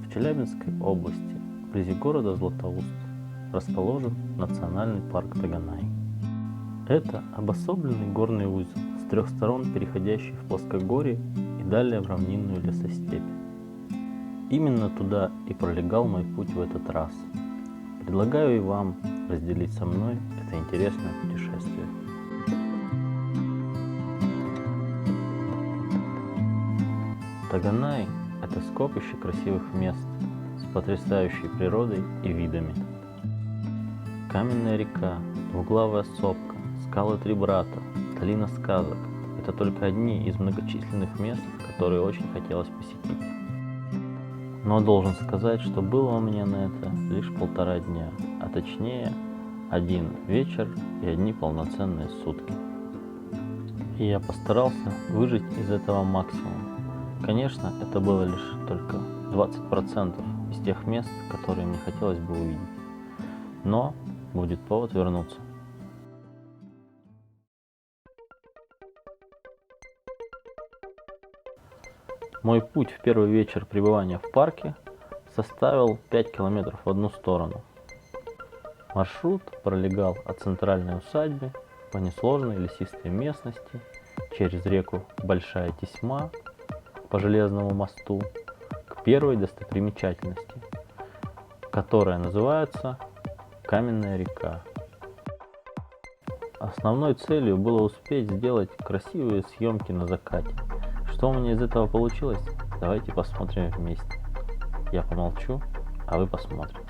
В Челябинской области, вблизи города Златоуст, расположен национальный парк Таганай. Это обособленный горный узел, с трех сторон переходящий в плоскогорье и далее в равнинную лесостепь. Именно туда и пролегал мой путь в этот раз. Предлагаю и вам разделить со мной это интересное путешествие. Таганай – это скопище красивых мест с потрясающей природой и видами. Каменная река, двуглавая сопка, скалы Три Брата, долина сказок – это только одни из многочисленных мест, которые очень хотелось посетить. Но должен сказать, что было у меня на это лишь 1,5 дня, а точнее 1 вечер и одни полноценные сутки. И я постарался выжать из этого максимум. Конечно, это было лишь только 20% из тех мест, которые мне хотелось бы увидеть. Но будет повод вернуться. Мой путь в первый вечер пребывания в парке составил 5 километров в одну сторону. Маршрут пролегал от центральной усадьбы по несложной лесистой местности через реку Большая Тесьма по железному мосту к первой достопримечательности, которая называется Каменная река. Основной целью было успеть сделать красивые съемки на закате. Что у меня из этого получилось? Давайте посмотрим вместе. Я помолчу, а вы посмотрите.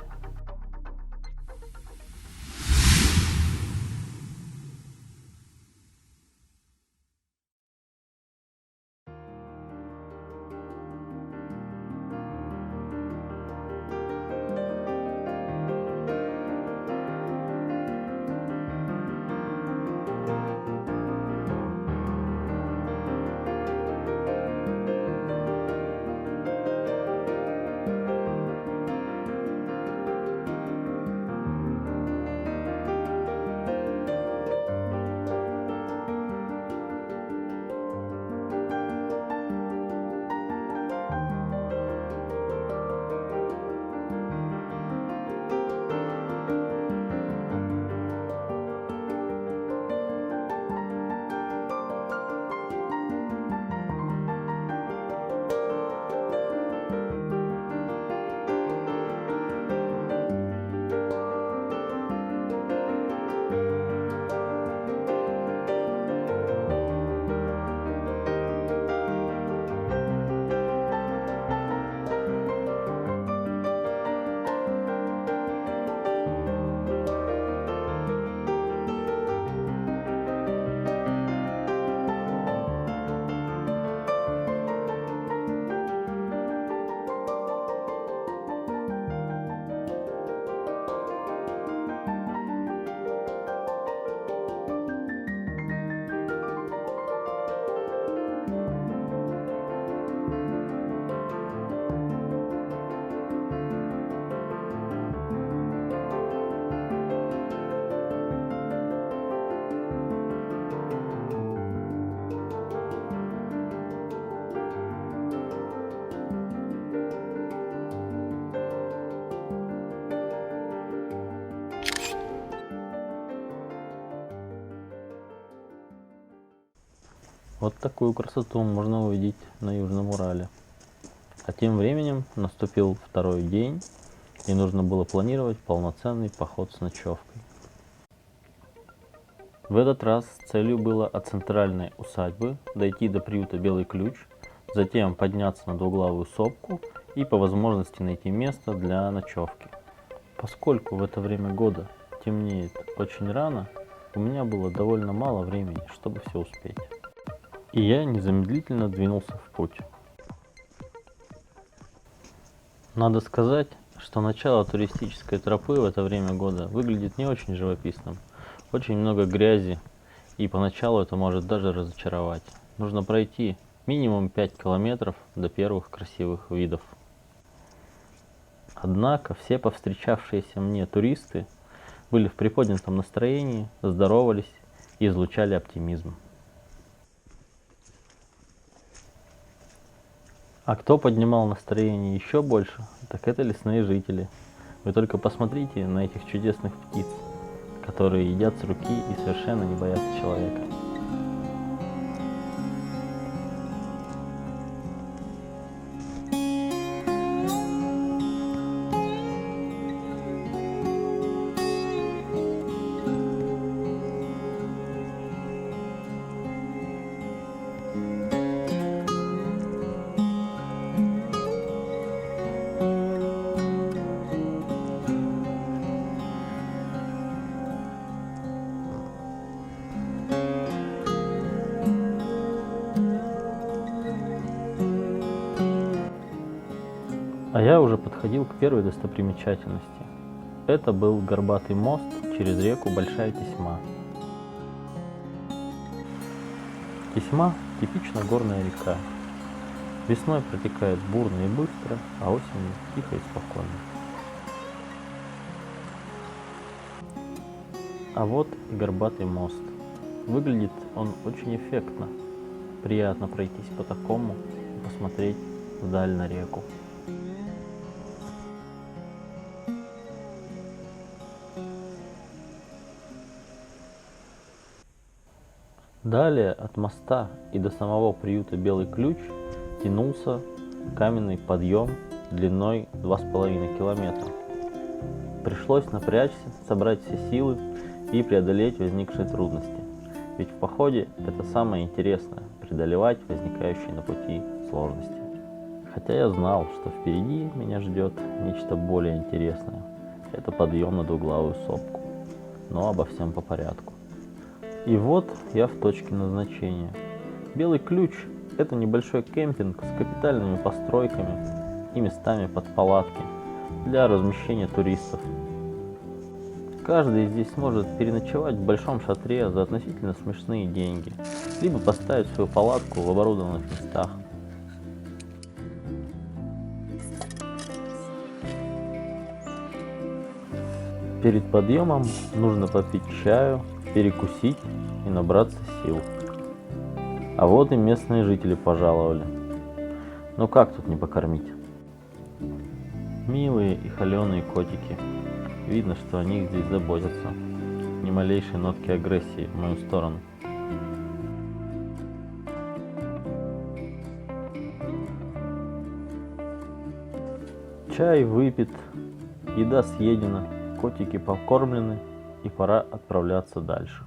Вот такую красоту можно увидеть на Южном Урале. А тем временем наступил второй день, и нужно было планировать полноценный поход с ночевкой. В этот раз целью было от центральной усадьбы дойти до приюта Белый Ключ, затем подняться на двуглавую сопку и по возможности найти место для ночевки. Поскольку в это время года темнеет очень рано, у меня было довольно мало времени, чтобы все успеть. И я незамедлительно двинулся в путь. Надо сказать, что начало туристической тропы в это время года выглядит не очень живописным. Очень много грязи, и поначалу это может даже разочаровать. Нужно пройти минимум 5 километров до первых красивых видов. Однако все повстречавшиеся мне туристы были в приподнятом настроении, здоровались и излучали оптимизм. А кто поднимал настроение еще больше, так это лесные жители. Вы только посмотрите на этих чудесных птиц, которые едят с руки и совершенно не боятся человека. А я уже подходил к первой достопримечательности. Это был горбатый мост через реку Большая Тесьма. Тесьма – типично горная река. Весной протекает бурно и быстро, а осенью тихо и спокойно. А вот и горбатый мост. Выглядит он очень эффектно. Приятно пройтись по такому и посмотреть вдаль на реку. Далее от моста и до самого приюта Белый Ключ тянулся каменный подъем длиной 2,5 километра. Пришлось напрячься, собрать все силы и преодолеть возникшие трудности. Ведь в походе это самое интересное – преодолевать возникающие на пути сложности. Хотя я знал, что впереди меня ждет нечто более интересное. Это подъем на двуглавую сопку. Но обо всем по порядку. И вот я в точке назначения. Белый Ключ – это небольшой кемпинг с капитальными постройками и местами под палатки для размещения туристов. Каждый здесь сможет переночевать в большом шатре за относительно смешные деньги, либо поставить свою палатку в оборудованных местах. Перед подъемом нужно попить чаю, перекусить и набраться сил. А вот и местные жители пожаловали. Ну как тут не покормить? Милые и холеные котики. Видно, что о них здесь заботятся. Ни малейшей нотки агрессии в мою сторону. Чай выпит, еда съедена, котики покормлены, и пора отправляться дальше.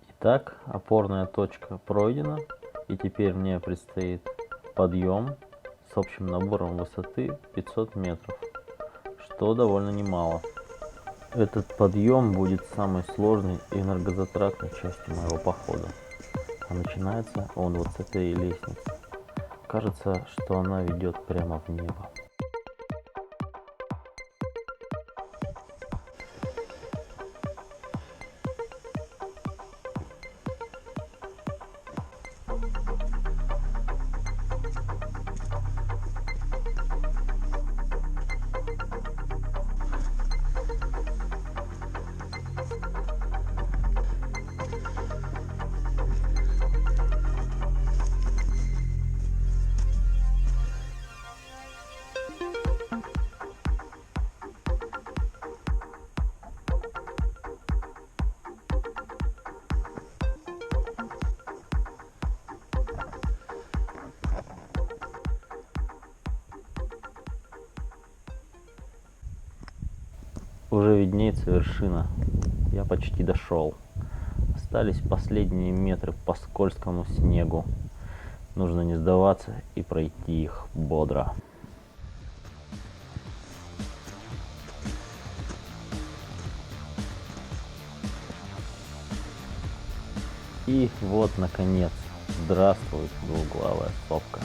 Итак, опорная точка пройдена, и теперь мне предстоит подъем с общим набором высоты 500 метров, что довольно немало. Этот подъем будет самой сложной и энергозатратной частью моего похода. А начинается он вот с этой лестницы. Кажется, что она ведет прямо в небо. Уже виднеется вершина. Я почти дошел. Остались последние метры по скользкому снегу. Нужно не сдаваться и пройти их бодро. И вот, наконец, здравствует двуглавая сопка.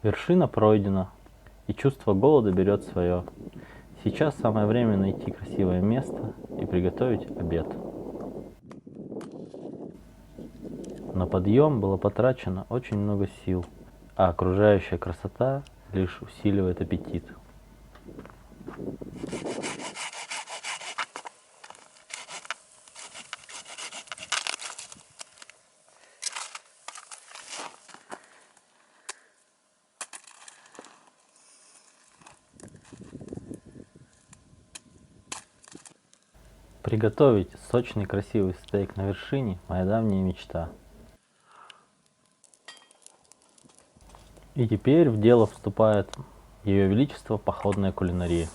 Вершина пройдена, и чувство голода берет свое. Сейчас самое время найти красивое место и приготовить обед. На подъем было потрачено очень много сил, а окружающая красота лишь усиливает аппетит. Приготовить сочный красивый стейк на вершине – моя давняя мечта. И теперь в дело вступает Ее Величество походная кулинария.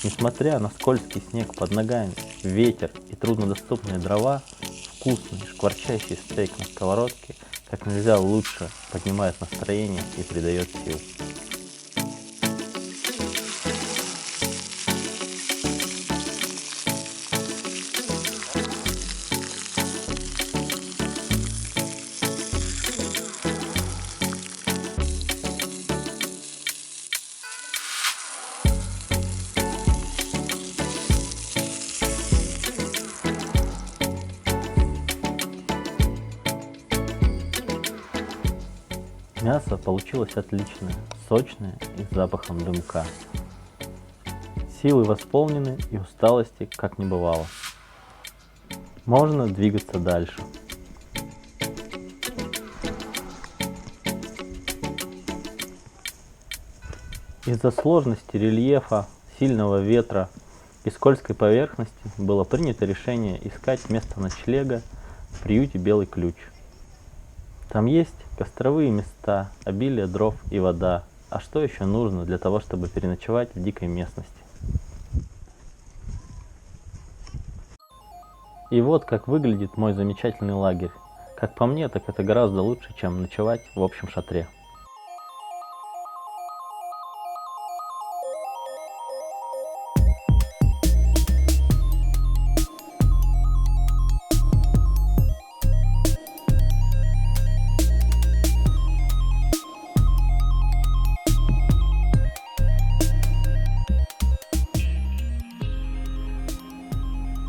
Несмотря на скользкий снег под ногами, ветер и труднодоступные дрова, вкусный шкварчащий стейк на сковородке как нельзя лучше поднимает настроение и придает сил. Мясо получилось отличное, сочное и с запахом дымка. Силы восполнены и усталости как не бывало. Можно двигаться дальше. Из-за сложности рельефа, сильного ветра и скользкой поверхности было принято решение искать место ночлега в приюте «Белый ключ». Там есть костровые места, обилие дров и вода. А что еще нужно для того, чтобы переночевать в дикой местности? И вот как выглядит мой замечательный лагерь. Как по мне, так это гораздо лучше, чем ночевать в общем шатре.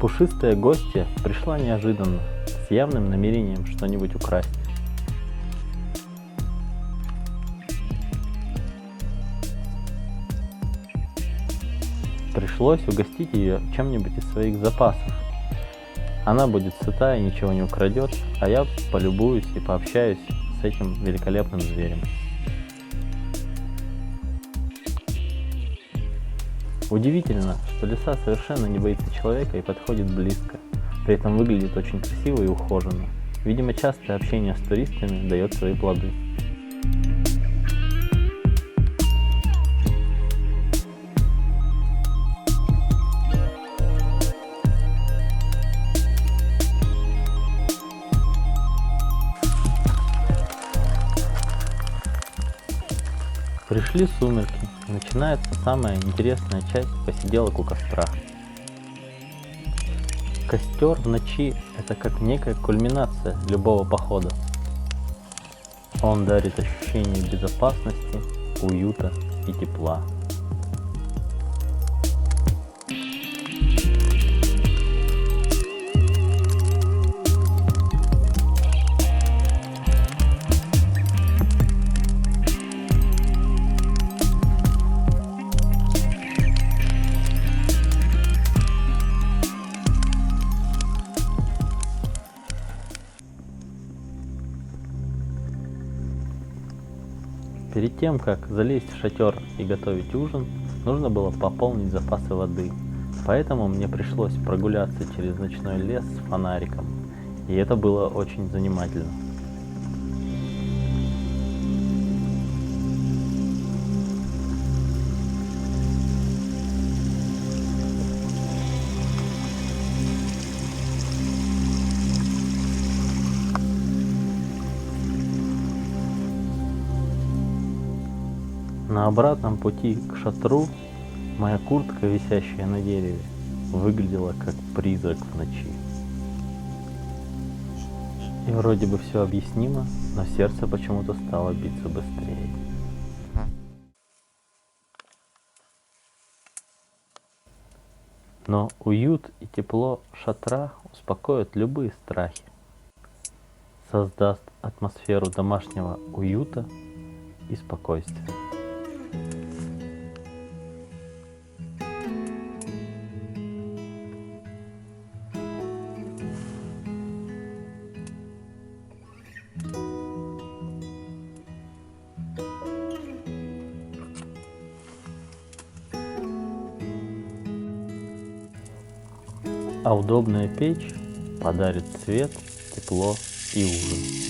Пушистая гостья пришла неожиданно, с явным намерением что-нибудь украсть. Пришлось угостить ее чем-нибудь из своих запасов. Она будет сыта и ничего не украдет, а я полюбуюсь и пообщаюсь с этим великолепным зверем. Удивительно, что лиса совершенно не боится человека и подходит близко, при этом выглядит очень красиво и ухоженно. Видимо, частое общение с туристами дает свои плоды. Пришли сумерки, и начинается самая интересная часть посиделок у костра. Костер в ночи – это как некая кульминация любого похода. Он дарит ощущение безопасности, уюта и тепла. Перед тем, как залезть в шатер и готовить ужин, нужно было пополнить запасы воды. Поэтому мне пришлось прогуляться через ночной лес с фонариком. И это было очень занимательно. На обратном пути к шатру моя куртка, висящая на дереве, выглядела как призрак в ночи. И вроде бы все объяснимо, но сердце почему-то стало биться быстрее. Но уют и тепло шатра успокоят любые страхи, создаст атмосферу домашнего уюта и спокойствия. А удобная печь подарит свет, тепло и ужин.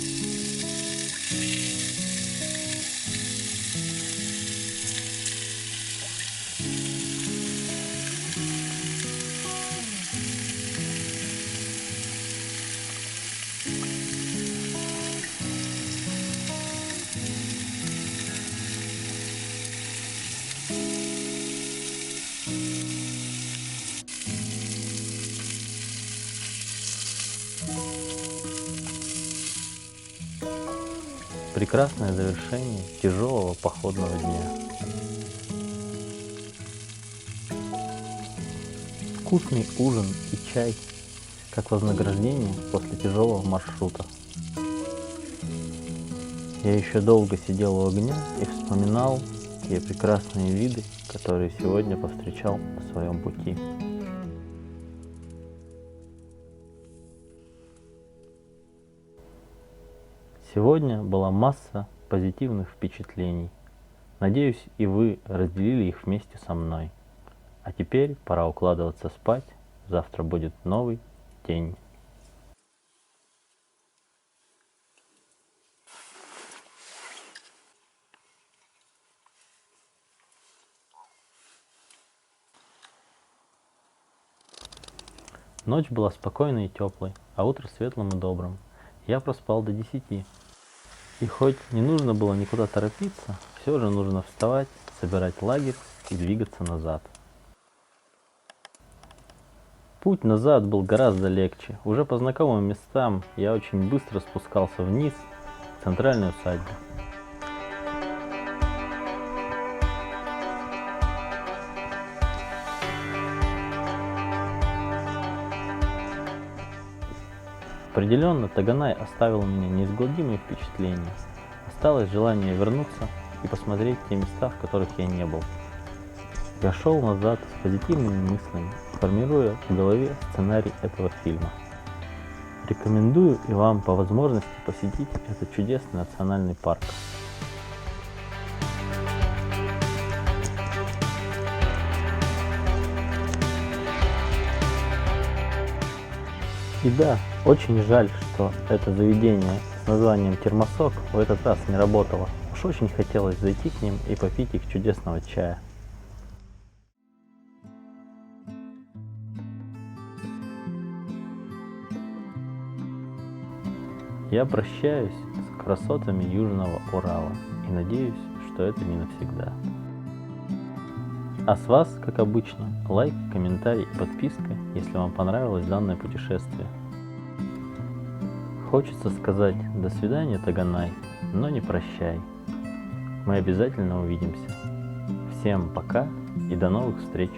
Прекрасное завершение тяжелого походного дня. Вкусный ужин и чай, как вознаграждение после тяжелого маршрута. Я еще долго сидел у огня и вспоминал те прекрасные виды, которые сегодня повстречал на своем пути. Сегодня была масса позитивных впечатлений. Надеюсь, и вы разделили их вместе со мной. А теперь пора укладываться спать. Завтра будет новый день. Ночь была спокойной и теплой, а утро светлым и добрым. Я проспал до 10. И хоть не нужно было никуда торопиться, все же нужно вставать, собирать лагерь и двигаться назад. Путь назад был гораздо легче. Уже по знакомым местам я очень быстро спускался вниз в центральную усадьбу. Определенно, Таганай оставил у меня неизгладимые впечатления. Осталось желание вернуться и посмотреть те места, в которых я не был. Я шел назад с позитивными мыслями, формируя в голове сценарий этого фильма. Рекомендую и вам по возможности посетить этот чудесный национальный парк. И да, очень жаль, что это заведение с названием Термосок в этот раз не работало. Уж очень хотелось зайти к ним и попить их чудесного чая. Я прощаюсь с красотами Южного Урала и надеюсь, что это не навсегда. А с вас, как обычно, лайк, комментарий и подписка, если вам понравилось данное путешествие. Хочется сказать до свидания, Таганай, но не прощай. Мы обязательно увидимся. Всем пока и до новых встреч!